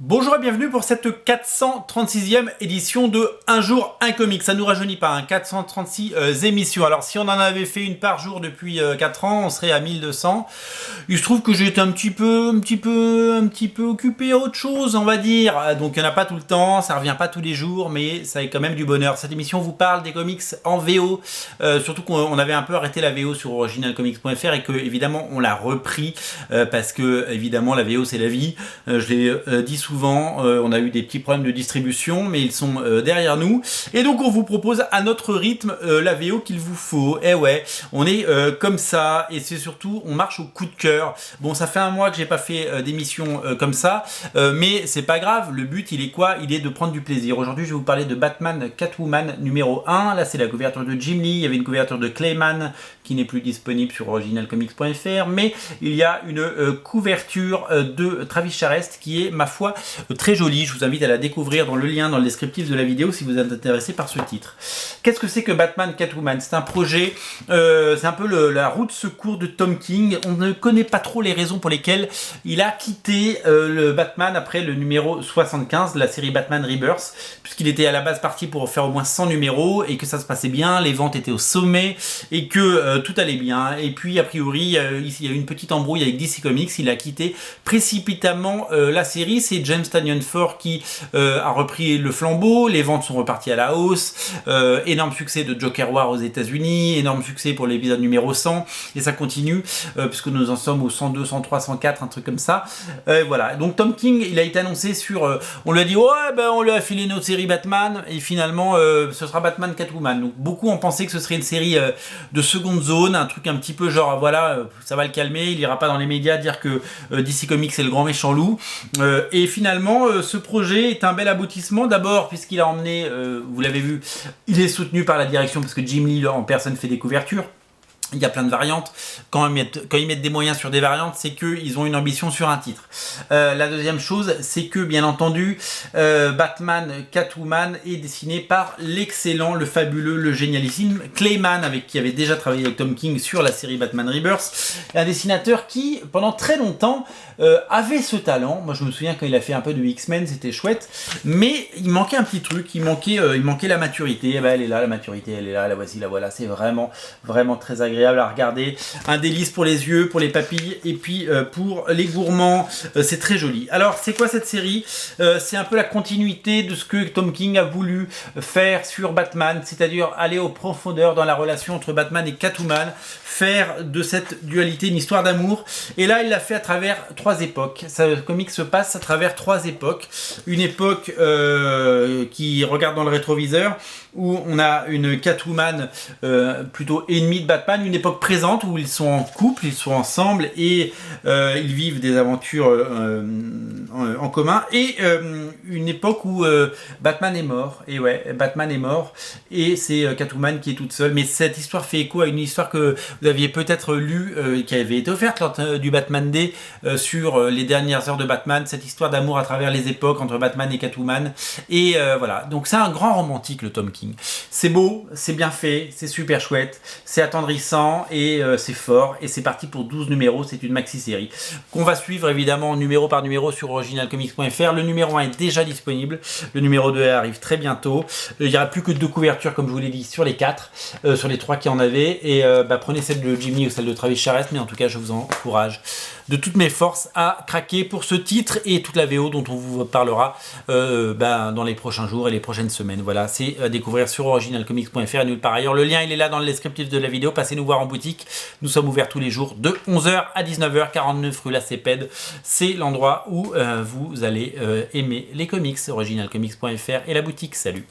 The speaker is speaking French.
Bonjour et bienvenue pour cette 436e édition de Un jour un comic. Ça nous rajeunit pas, hein, 436 émissions. Alors si on en avait fait une par jour depuis 4 ans, on serait à 1200. Il se trouve que j'ai été un petit peu occupé à autre chose, on va dire. Donc il n'y en a pas tout le temps, ça revient pas tous les jours, mais ça est quand même du bonheur. Cette émission vous parle des comics en VO, surtout qu'on avait un peu arrêté la VO sur originalcomics.fr et que évidemment on l'a repris parce que évidemment la VO c'est la vie. Je l'ai dit souvent, on a eu des petits problèmes de distribution, mais ils sont derrière nous. Et donc on vous propose à notre rythme la VO qu'il vous faut. Et ouais, on est comme ça, et c'est surtout, on marche au coup de cœur. Bon, ça fait un mois que j'ai pas fait d'émission comme ça, mais c'est pas grave. Le but, il est quoi? Il est de prendre du plaisir. Aujourd'hui, je vais vous parler de Batman Catwoman numéro 1. Là, c'est la couverture de Jim Lee. Il y avait une couverture de Clayman qui n'est plus disponible sur originalcomics.fr, mais il y a une couverture de Travis Charest qui est, ma foi, très jolie. Je vous invite à la découvrir dans le lien dans le descriptif de la vidéo si vous êtes intéressé par ce titre. Qu'est-ce que c'est que Batman Catwoman? C'est un projet, c'est un peu la roue de secours de Tom King. On ne connaît pas trop les raisons pour lesquelles il a quitté le Batman après le numéro 75 de la série Batman Rebirth, puisqu'il était à la base parti pour faire au moins 100 numéros et que ça se passait bien, les ventes étaient au sommet et que tout allait bien. Et puis a priori, il y a eu une petite embrouille avec DC Comics, il a quitté précipitamment la série. C'est James Tynion IV qui a repris le flambeau, les ventes sont reparties à la hausse, énorme succès de Joker War aux États-Unis, énorme succès pour l'épisode numéro 100, et ça continue puisque nous en sommes au 102, 103, 104, un truc comme ça. Voilà, donc Tom King, il a été annoncé sur, on lui a dit ouais, ben on lui a filé notre série Batman, et finalement ce sera Batman Catwoman. Donc beaucoup ont pensé que ce serait une série de seconde zone, un truc un petit peu genre voilà, ça va le calmer, il ira pas dans les médias dire que DC Comics c'est le grand méchant loup. Et finalement, ce projet est un bel aboutissement. D'abord, puisqu'il a emmené, vous l'avez vu, il est soutenu par la direction parce que Jim Lee en personne fait des couvertures. Il y a plein de variantes. Quand ils mettent des moyens sur des variantes, c'est qu'ils ont une ambition sur un titre. La deuxième chose, c'est que, bien entendu, Batman Catwoman est dessiné par l'excellent, le fabuleux, le génialissime Clayman, qui avait déjà travaillé avec Tom King sur la série Batman Rebirth. Un dessinateur qui, pendant très longtemps, avait ce talent. Moi, je me souviens quand il a fait un peu de X-Men, c'était chouette. Mais il manquait un petit truc. Il manquait la maturité. Eh ben, elle est là, la maturité, elle est là. La voici, la voilà. C'est vraiment, vraiment très agréable à regarder, un délice pour les yeux, pour les papilles et puis pour les gourmands, c'est très joli. Alors c'est quoi cette série? C'est un peu la continuité de ce que Tom King a voulu faire sur Batman, c'est-à-dire aller aux profondeurs dans la relation entre Batman et Catwoman, faire de cette dualité une histoire d'amour, et là il l'a fait à travers 3 époques. Ce comic se passe à travers 3 époques. Une époque qui regarde dans le rétroviseur, où on a une Catwoman plutôt ennemie de Batman, une époque présente où ils sont en couple, ils sont ensemble et ils vivent des aventures en commun, et une époque où Batman est mort, et ouais, Batman est mort, et c'est Catwoman qui est toute seule. Mais cette histoire fait écho à une histoire que vous aviez peut-être lue, qui avait été offerte lors du Batman Day sur les dernières heures de Batman, cette histoire d'amour à travers les époques entre Batman et Catwoman, et voilà, donc c'est un grand romantique, le Tom King. C'est beau, c'est bien fait, c'est super chouette, c'est attendrissant et c'est fort, et c'est parti pour 12 numéros. C'est une maxi-série qu'on va suivre évidemment numéro par numéro sur originalcomics.fr. Le numéro 1 est déjà disponible, le numéro 2 arrive très bientôt. Il n'y aura plus que 2 couvertures comme je vous l'ai dit sur les 4, sur les 3 qui en avaient, et prenez celle de Jim Lee ou celle de Travis Charest, mais en tout cas je vous encourage de toutes mes forces à craquer pour ce titre et toute la VO dont on vous parlera dans les prochains jours et les prochaines semaines. Voilà, c'est à découvrir sur originalcomics.fr et nulle part ailleurs. Le lien il est là dans le descriptif de la vidéo. Passez nous voir en boutique. Nous sommes ouverts tous les jours de 11h à 19h, 49 rue La Cépède. C'est l'endroit où vous allez aimer les comics. Originalcomics.fr et la boutique. Salut!